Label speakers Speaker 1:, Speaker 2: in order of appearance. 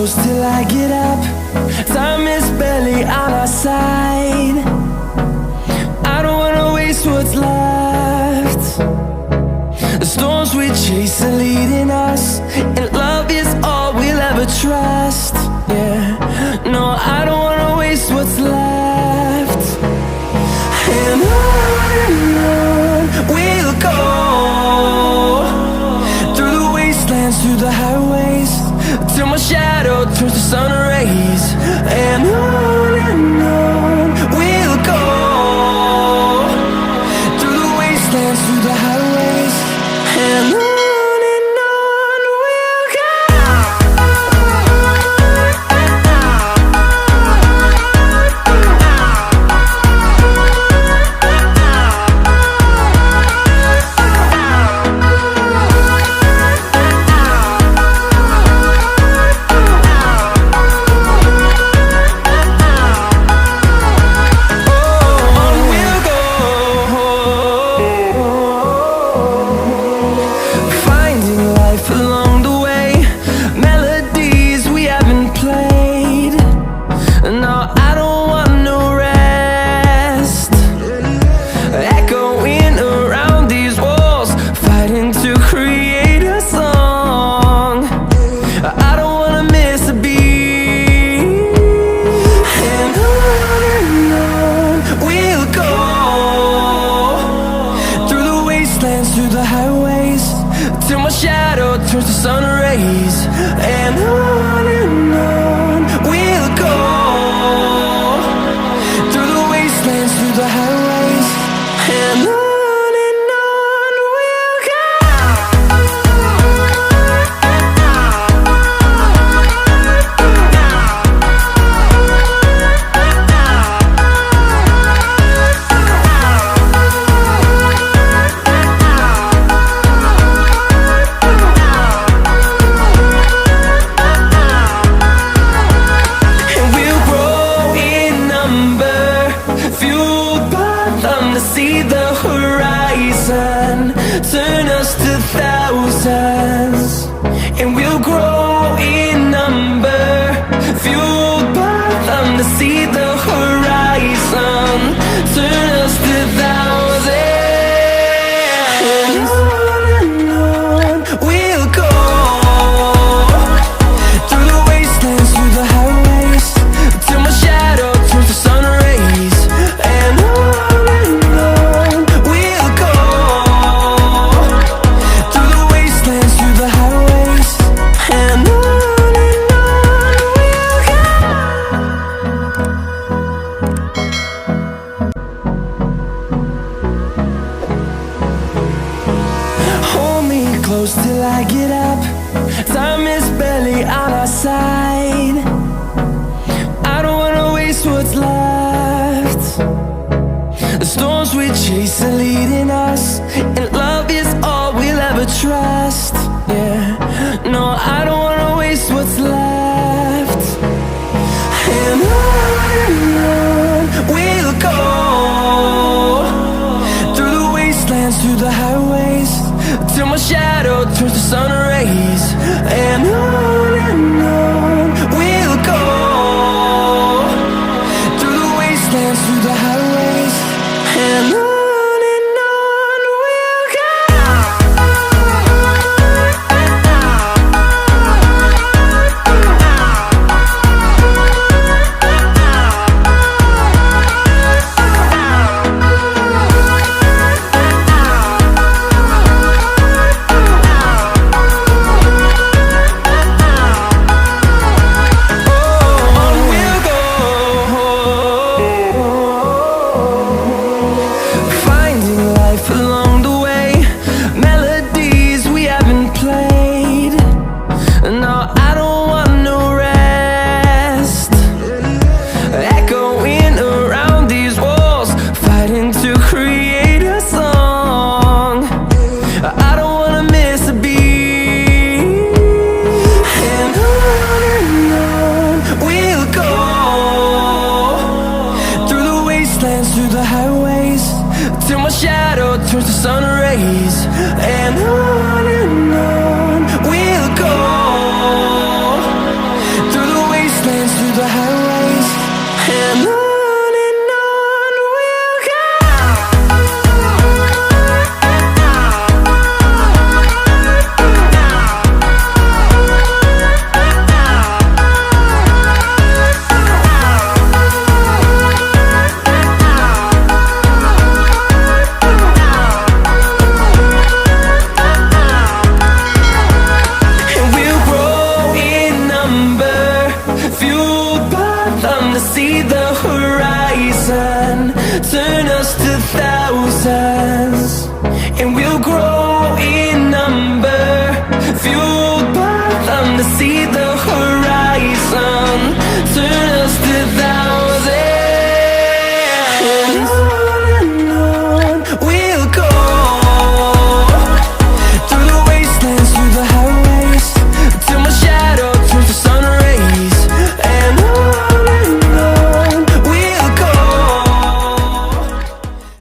Speaker 1: close till I get up. Time is barely on our side. I don't wanna waste what's left. The storms we chase are leading us, and love is all we'll ever trust. Yeah, no, I don't wanna waste what's left. And on we'll go, through the wastelands, through the highways, till my shadow turns to sun rays. And on we'll go, through the wastelands, through the highways, and on we'll go. Through the highways, till my shadow turns to sun rays. And on we'll go, through the wastelands, through the highways, and on we'll go. See the horizon, turn us to thousands, and we'll grow in number, fueled by them. To see the horizon, turn us to thousands, and on we'll go, through the wastelands, through the highways, till my shadow turns to sun rays. And close till I get up. Time is barely on our side. I don't wanna waste what's left. The storms we chase are leading us, and love is all we'll ever trust. Yeah, no, I don't wanna waste what's left. And on we'll go, through the wastelands, through the highways, till my shadow turns to sun rays. And on we'll go, through the wastelands, through the highways, and on we'll go. Turns to sun rays. And on we'll go, through and on we'll go. And we'll grow in number, fueled by them to see the horizon, turn us to thousands. And we'll grow